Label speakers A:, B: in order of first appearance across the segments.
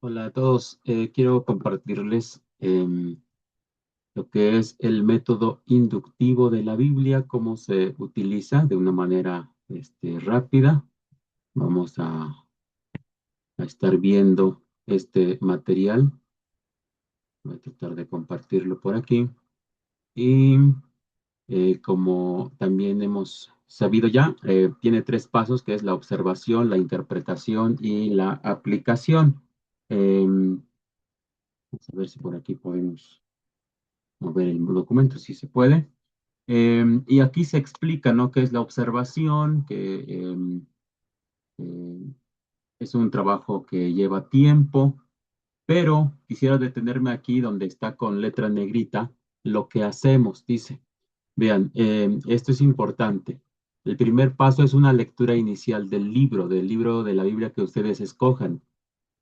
A: Hola a todos. Quiero compartirles lo que es el método inductivo de la Biblia, cómo se utiliza de una manera rápida. Vamos a estar viendo este material. Voy a tratar de compartirlo por aquí. Y como también hemos sabido ya, tiene tres pasos, que es la observación, la interpretación y la aplicación. Vamos a ver si por aquí podemos mover el documento, si se puede. Y aquí se explica, ¿no? Qué es la observación, que eh, es un trabajo que lleva tiempo, pero quisiera detenerme aquí donde está con letra negrita lo que hacemos, dice. Vean, esto es importante. El primer paso es una lectura inicial del libro de la Biblia que ustedes escojan.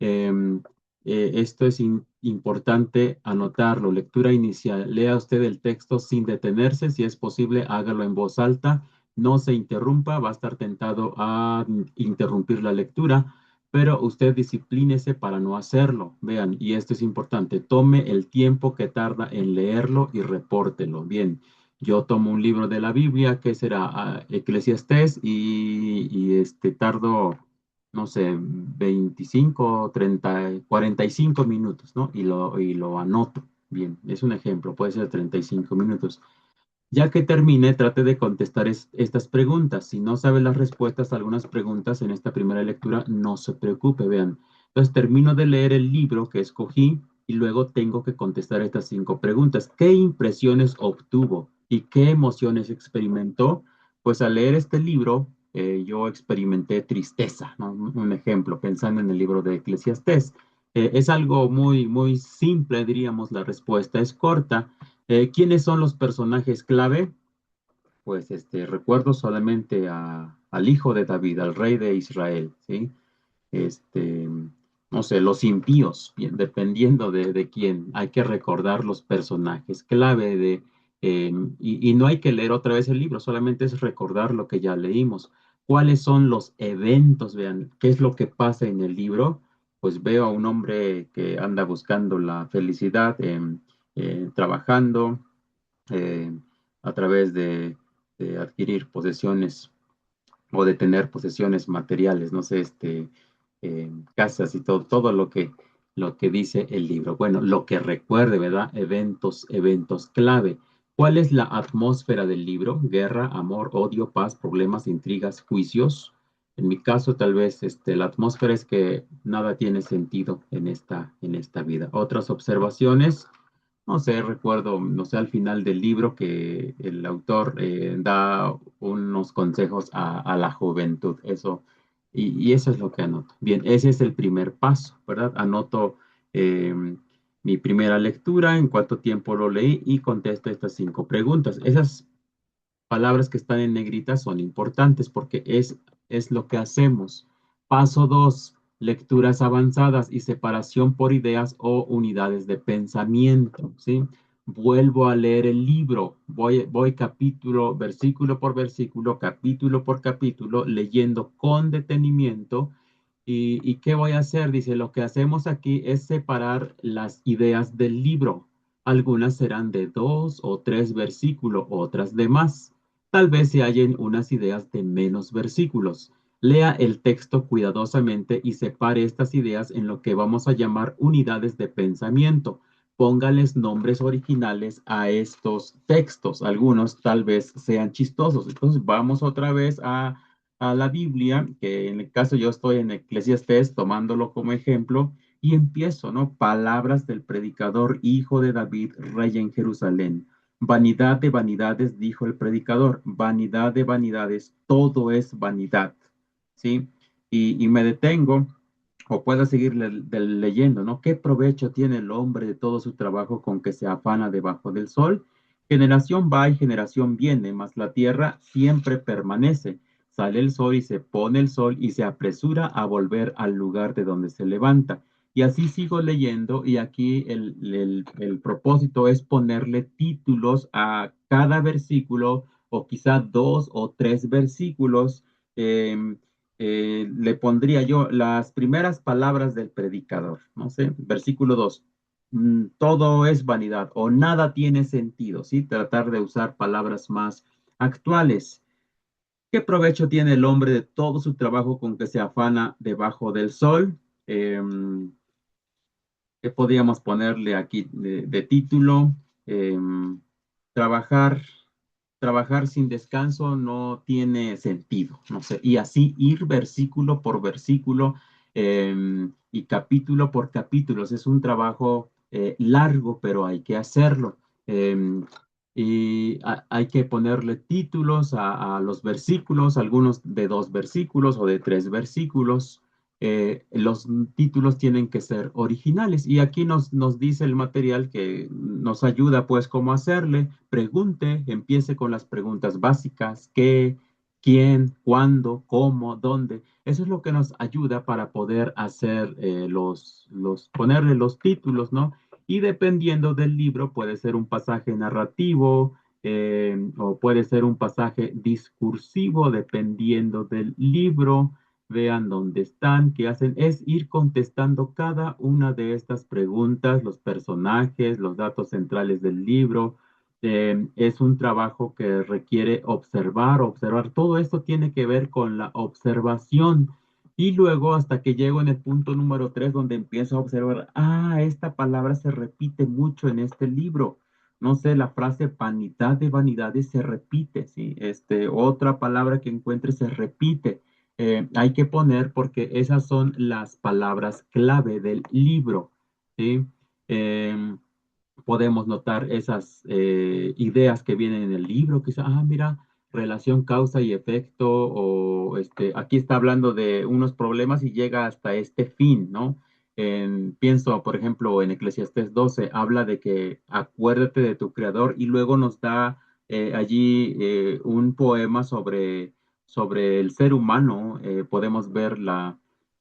A: Em, Esto es importante anotarlo. Lectura inicial. Lea usted el texto sin detenerse. Si es posible, hágalo en voz alta. No se interrumpa. Va a estar tentado a interrumpir la lectura, pero usted disciplínese para no hacerlo. Vean, y esto es importante. Tome el tiempo que tarda en leerlo y repórtelo. Bien. Yo tomo un libro de la Biblia, que será Eclesiastés, y tardo no sé, 25, 30, 45 minutos, ¿no? Y lo anoto. Bien, es un ejemplo, puede ser 35 minutos. Ya que termine, trate de contestar estas preguntas. Si no sabe las respuestas a algunas preguntas en esta primera lectura, no se preocupe, vean. Entonces termino de leer el libro que escogí y luego tengo que contestar estas cinco preguntas. ¿Qué impresiones obtuvo y qué emociones experimentó? Pues al leer este libro, yo experimenté tristeza, ¿no? Un ejemplo, pensando en el libro de Eclesiastés. Es algo muy, muy simple, diríamos, la respuesta es corta. ¿Quiénes son los personajes clave? Pues recuerdo solamente al hijo de David, al rey de Israel, ¿sí? Este, no sé, los impíos, bien, dependiendo de quién, hay que recordar los personajes clave y no hay que leer otra vez el libro, solamente es recordar lo que ya leímos. ¿Cuáles son los eventos? Vean, ¿qué es lo que pasa en el libro? Pues veo a un hombre que anda buscando la felicidad, trabajando eh, a través de adquirir posesiones o de tener posesiones materiales, no sé, casas y todo lo que dice el libro. Bueno, lo que recuerde, ¿verdad? Eventos clave. ¿Cuál es la atmósfera del libro? Guerra, amor, odio, paz, problemas, intrigas, juicios. En mi caso, tal vez la atmósfera es que nada tiene sentido en esta vida. Otras observaciones, no sé, recuerdo, no sé, al final del libro que el autor da unos consejos a la juventud, eso, y eso es lo que anoto. Bien, ese es el primer paso, ¿verdad? Anoto eh, mi primera lectura, en cuánto tiempo lo leí y contesto estas cinco preguntas. Esas palabras que están en negrita son importantes porque es lo que hacemos. Paso 2, lecturas avanzadas y separación por ideas o unidades de pensamiento, ¿sí? Vuelvo a leer el libro, voy capítulo por capítulo, leyendo con detenimiento. ¿Y qué voy a hacer? Dice, lo que hacemos aquí es separar las ideas del libro. Algunas serán de 2 o 3 versículos, otras de más. Tal vez se hallen unas ideas de menos versículos. Lea el texto cuidadosamente y separe estas ideas en lo que vamos a llamar unidades de pensamiento. Póngales nombres originales a estos textos. Algunos tal vez sean chistosos. Entonces vamos otra vez a la Biblia, que en el caso yo estoy en Eclesiastés tomándolo como ejemplo, y empiezo, ¿no? Palabras del predicador, hijo de David, rey en Jerusalén. Vanidad de vanidades, dijo el predicador, vanidad de vanidades, todo es vanidad, ¿sí? Y me detengo, o puedo seguir leyendo, ¿no? ¿Qué provecho tiene el hombre de todo su trabajo con que se afana debajo del sol? Generación va y generación viene, mas la tierra siempre permanece. Sale el sol y se pone el sol y se apresura a volver al lugar de donde se levanta. Y así sigo leyendo y aquí el propósito es ponerle títulos a cada versículo o quizá 2 o 3 versículos. le pondría yo las primeras palabras del predicador, no sé, versículo 2. Todo es vanidad o nada tiene sentido, ¿sí? Tratar de usar palabras más actuales. ¿Qué provecho tiene el hombre de todo su trabajo con que se afana debajo del sol? ¿Qué podríamos ponerle aquí de título? Trabajar, trabajar sin descanso no tiene sentido, no sé. Y así ir versículo por versículo y capítulo por capítulo. Es un trabajo largo, pero hay que hacerlo. Y hay que ponerle títulos a los versículos, algunos de 2 versículos o de 3 versículos. Los títulos tienen que ser originales y aquí nos dice el material que nos ayuda pues cómo hacerle, pregunte, empiece con las preguntas básicas, qué, quién, cuándo, cómo, dónde. Eso es lo que nos ayuda para poder hacer ponerle los títulos, ¿no? Y dependiendo del libro puede ser un pasaje narrativo, o puede ser un pasaje discursivo, dependiendo del libro. Vean dónde están, qué hacen, es ir contestando cada una de estas preguntas, los personajes, los datos centrales del libro. Es un trabajo que requiere observar, observar. Todo esto tiene que ver con la observación. Y luego hasta que llego en el punto número 3, donde empiezo a observar, esta palabra se repite mucho en este libro. No sé, la frase vanidad de vanidades se repite, ¿sí? Otra palabra que encuentre se repite. Hay que poner porque esas son las palabras clave del libro, ¿sí? Em, Podemos notar esas ideas que vienen en el libro, quizá, mira, relación causa y efecto, o aquí está hablando de unos problemas y llega hasta este fin, ¿no? Pienso, por ejemplo, en Eclesiastés 12, habla de que acuérdate de tu creador y luego nos da allí un poema sobre el ser humano. Podemos ver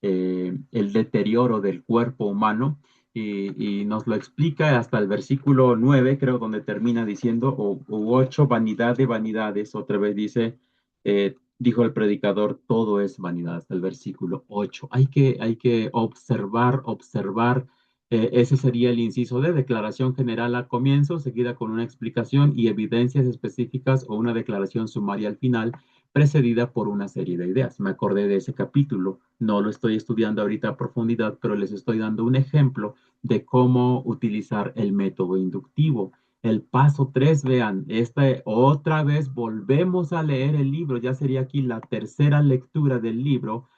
A: el deterioro del cuerpo humano y nos lo explica hasta el versículo 9, creo, donde termina diciendo, o 8, vanidad de vanidades. Otra vez dice, dijo el predicador, todo es vanidad, hasta el versículo 8. Hay que observar, observar. Ese sería el inciso de declaración general al comienzo, seguida con una explicación y evidencias específicas o una declaración sumaria al final, precedida por una serie de ideas. Me acordé de ese capítulo, no lo estoy estudiando ahorita a profundidad, pero les estoy dando un ejemplo de cómo utilizar el método inductivo. El paso 3, vean, otra vez volvemos a leer el libro, ya sería aquí la tercera lectura del libro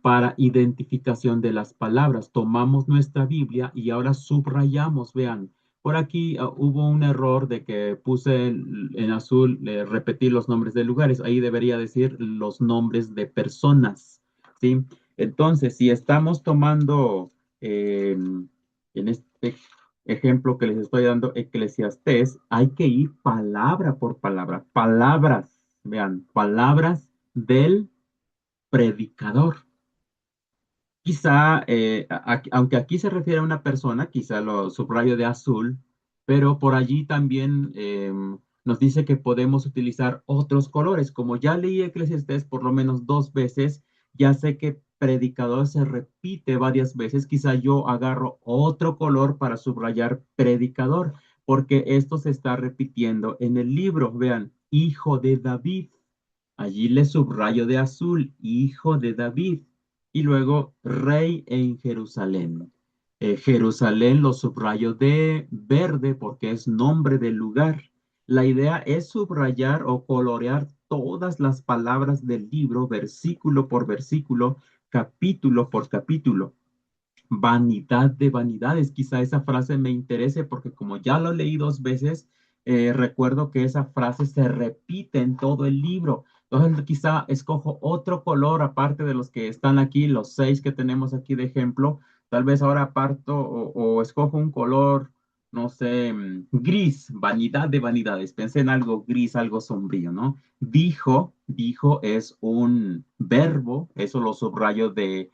A: para identificación de las palabras. Tomamos nuestra Biblia y ahora subrayamos, vean. Por aquí hubo un error de que puse en azul repetir los nombres de lugares. Ahí debería decir los nombres de personas, ¿sí? Entonces, si estamos tomando en este ejemplo que les estoy dando, Eclesiastés, hay que ir palabra por palabra, palabras, vean, palabras del predicador. Quizá, aunque aquí se refiere a una persona, quizá lo subrayo de azul, pero por allí también nos dice que podemos utilizar otros colores. Como ya leí Eclesiastés por lo menos 2 veces, ya sé que predicador se repite varias veces. Quizá yo agarro otro color para subrayar predicador, porque esto se está repitiendo en el libro. Vean, hijo de David. Allí le subrayo de azul, hijo de David, y luego rey en Jerusalén. Jerusalén lo subrayo de verde porque es nombre del lugar. La idea es subrayar o colorear todas las palabras del libro, versículo por versículo, capítulo por capítulo. Vanidad de vanidades. Quizá esa frase me interese porque como ya lo leí 2 veces, recuerdo que esa frase se repite en todo el libro. Entonces quizá escojo otro color aparte de los que están aquí, los 6 que tenemos aquí de ejemplo. Tal vez ahora aparto o escojo un color, no sé, gris, vanidad de vanidades. Pensé en algo gris, algo sombrío, ¿no? Dijo es un verbo, eso lo subrayo de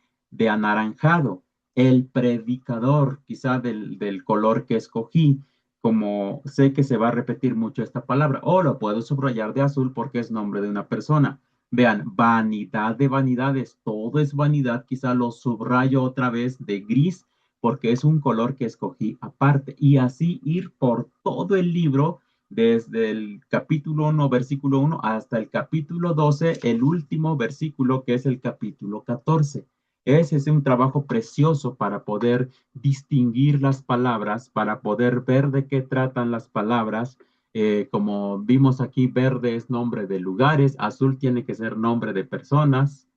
A: anaranjado. El predicador, quizá del color que escogí, como sé que se va a repetir mucho esta palabra, o lo puedo subrayar de azul porque es nombre de una persona. Vean, vanidad de vanidades, todo es vanidad. Quizá lo subrayo otra vez de gris porque es un color que escogí aparte. Y así ir por todo el libro, desde el capítulo 1, versículo 1, hasta el capítulo 12, el último versículo que es el capítulo 14. Ese es un trabajo precioso para poder distinguir las palabras, para poder ver de qué tratan las palabras. Como vimos aquí, verde es nombre de lugares, azul tiene que ser nombre de personas,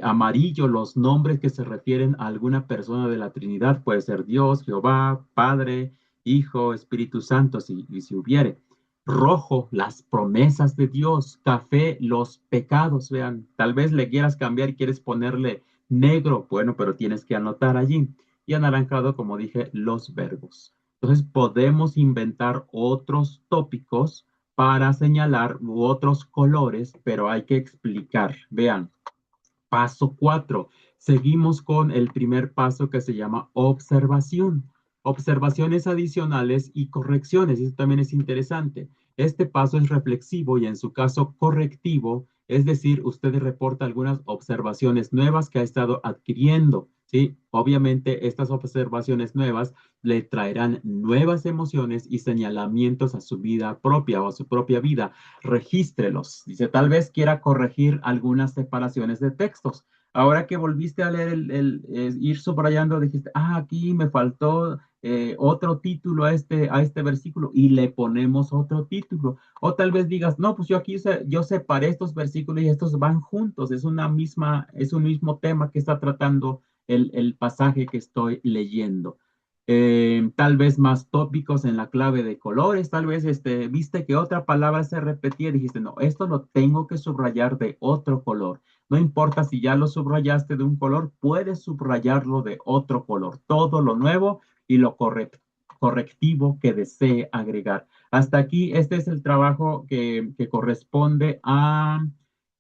A: amarillo los nombres que se refieren a alguna persona de la Trinidad, puede ser Dios, Jehová, Padre, Hijo, Espíritu Santo, si hubiere. Rojo, las promesas de Dios. Café, los pecados. Vean, tal vez le quieras cambiar y quieres ponerle negro, bueno, pero tienes que anotar allí. Y anaranjado, como dije, los verbos. Entonces podemos inventar otros tópicos para señalar u otros colores, pero hay que explicar. Vean, paso 4. Seguimos con el primer paso que se llama observación. Observaciones adicionales y correcciones. Eso también es interesante. Este paso es reflexivo y en su caso correctivo, es decir, usted reporta algunas observaciones nuevas que ha estado adquiriendo. ¿Sí? Obviamente estas observaciones nuevas le traerán nuevas emociones y señalamientos a su vida propia o a su propia vida. Regístrelos. Dice, tal vez quiera corregir algunas separaciones de textos. Ahora que volviste a leer ir subrayando, dijiste, aquí me faltó otro título a este versículo y le ponemos otro título. O tal vez digas, no, pues yo aquí yo separé estos versículos y estos van juntos. Es un mismo tema que está tratando el pasaje que estoy leyendo. Tal vez más tópicos en la clave de colores, tal vez viste que otra palabra se repetía y dijiste, no, esto lo tengo que subrayar de otro color. No importa si ya lo subrayaste de un color, puedes subrayarlo de otro color. Todo lo nuevo y lo correctivo que desee agregar. Hasta aquí, este es el trabajo que corresponde a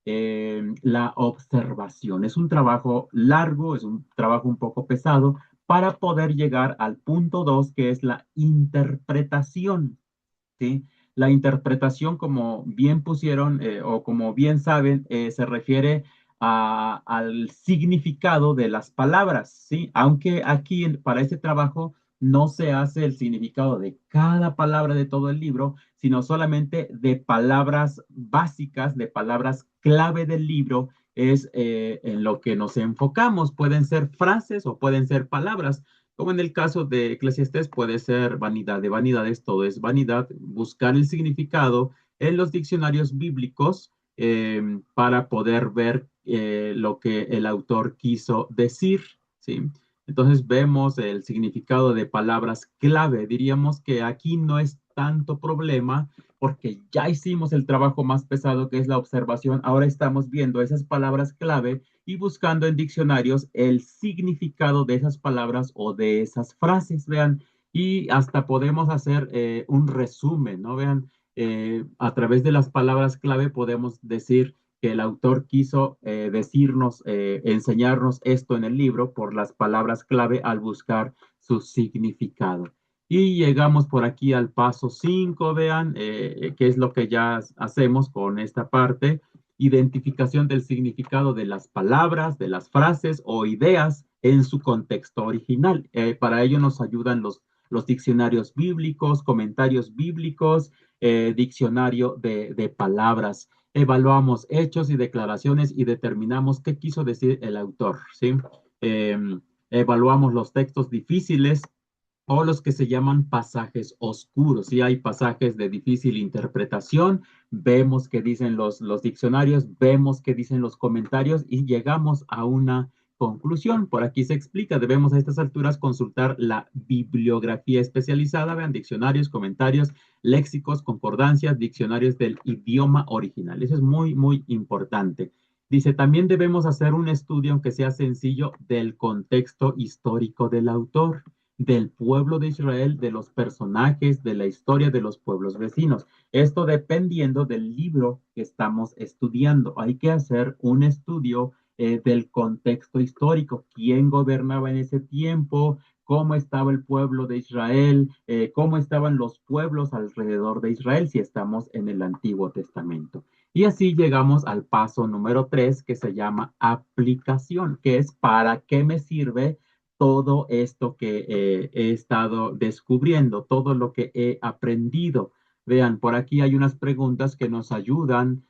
A: la observación. Es un trabajo largo, es un trabajo un poco pesado para poder llegar al punto 2, que es la interpretación. ¿Sí? La interpretación, como bien pusieron o como bien saben, se refiere al significado de las palabras, ¿sí? Aunque aquí para este trabajo no se hace el significado de cada palabra de todo el libro, sino solamente de palabras básicas, de palabras clave del libro, es en lo que nos enfocamos. Pueden ser frases o pueden ser palabras. Como en el caso de Eclesiastés puede ser vanidad de vanidades, todo es vanidad, buscar el significado en los diccionarios bíblicos para poder ver lo que el autor quiso decir, ¿sí? Entonces vemos el significado de palabras clave. Diríamos que aquí no es tanto problema porque ya hicimos el trabajo más pesado que es la observación. Ahora estamos viendo esas palabras clave y buscando en diccionarios el significado de esas palabras o de esas frases, vean, y hasta podemos hacer un resumen, ¿no? Vean, a través de las palabras clave podemos decir que el autor quiso decirnos, enseñarnos esto en el libro por las palabras clave al buscar su significado. Y llegamos por aquí al paso 5, vean, qué es lo que ya hacemos con esta parte: identificación del significado de las palabras, de las frases o ideas en su contexto original. Para ello nos ayudan los diccionarios bíblicos, comentarios bíblicos, diccionario de palabras. Evaluamos hechos y declaraciones y determinamos qué quiso decir el autor, ¿sí? Eh, Evaluamos los textos difíciles o los que se llaman pasajes oscuros. Si hay pasajes de difícil interpretación, vemos qué dicen los diccionarios, vemos qué dicen los comentarios y llegamos a una conclusión. Por aquí se explica, debemos a estas alturas consultar la bibliografía especializada, vean, diccionarios, comentarios, léxicos, concordancias, diccionarios del idioma original. Eso es muy, muy importante. Dice, también debemos hacer un estudio, aunque sea sencillo, del contexto histórico del autor, del pueblo de Israel, de los personajes, de la historia de los pueblos vecinos. Esto dependiendo del libro que estamos estudiando. Hay que hacer un estudio del contexto histórico, quién gobernaba en ese tiempo, cómo estaba el pueblo de Israel, cómo estaban los pueblos alrededor de Israel si estamos en el Antiguo Testamento. Y así llegamos al paso número 3, que se llama aplicación, que es para qué me sirve todo esto que he estado descubriendo, todo lo que he aprendido. Vean, por aquí hay unas preguntas que nos ayudan,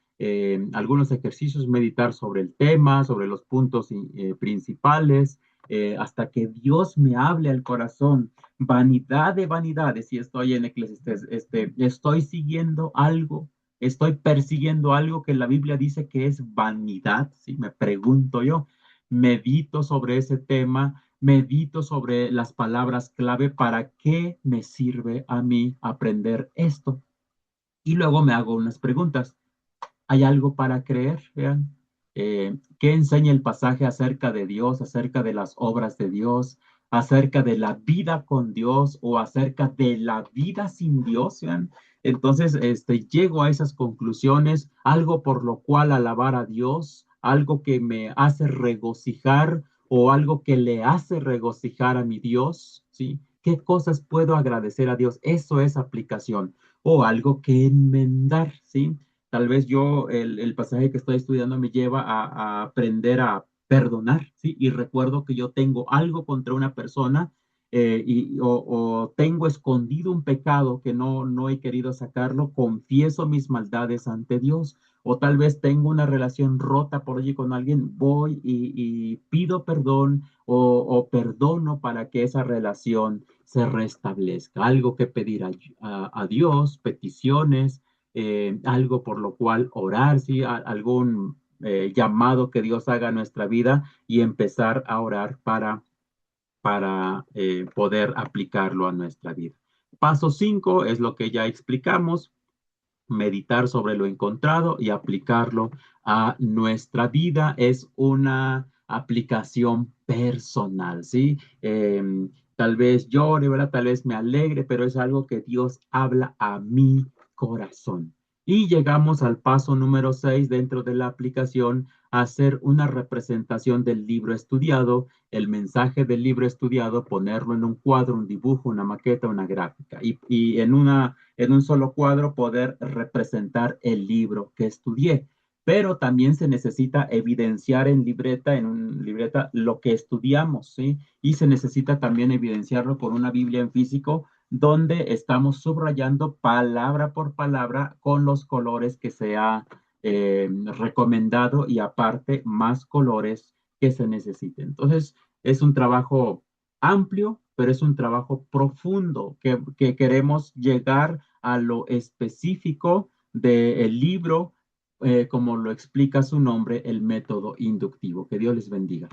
A: algunos ejercicios, meditar sobre el tema, sobre los puntos principales, hasta que Dios me hable al corazón. Vanidad de vanidades, si estoy en Eclesiastés, estoy siguiendo algo, estoy persiguiendo algo que la Biblia dice que es vanidad, si me pregunto yo, medito sobre ese tema, medito sobre las palabras clave, ¿para qué me sirve a mí aprender esto? Y luego me hago unas preguntas. ¿Hay algo para creer? Vean, ¿qué enseña el pasaje acerca de Dios, acerca de las obras de Dios, acerca de la vida con Dios o acerca de la vida sin Dios? Vean, entonces, llego a esas conclusiones, algo por lo cual alabar a Dios, algo que me hace regocijar o algo que le hace regocijar a mi Dios, ¿sí? ¿Qué cosas puedo agradecer a Dios? Eso es aplicación. O algo que enmendar, ¿sí? Tal vez yo, el pasaje que estoy estudiando me lleva a aprender a perdonar, ¿sí? Y recuerdo que yo tengo algo contra una persona, o tengo escondido un pecado que no he querido sacarlo, confieso mis maldades ante Dios, o tal vez tengo una relación rota por allí con alguien, voy y pido perdón o perdono para que esa relación se restablezca. Algo que pedir a Dios, peticiones, algo por lo cual orar, ¿sí? Algún llamado que Dios haga a nuestra vida y empezar a orar para poder aplicarlo a nuestra vida. Paso 5 es lo que ya explicamos, meditar sobre lo encontrado y aplicarlo a nuestra vida. Es una aplicación personal, ¿sí? Tal vez llore, ¿verdad? Tal vez me alegre, pero es algo que Dios habla a mi corazón. Y llegamos al paso número 6 dentro de la aplicación, hacer una representación del libro estudiado, el mensaje del libro estudiado, ponerlo en un cuadro, un dibujo, una maqueta, una gráfica. Y en un solo cuadro poder representar el libro que estudié. Pero también se necesita evidenciar en una libreta, lo que estudiamos, ¿sí? Y se necesita también evidenciarlo con una Biblia en físico, donde estamos subrayando palabra por palabra con los colores que se ha recomendado y aparte más colores que se necesiten. Entonces, es un trabajo amplio, pero es un trabajo profundo que queremos llegar a lo específico del libro, como lo explica su nombre, el método inductivo. Que Dios les bendiga.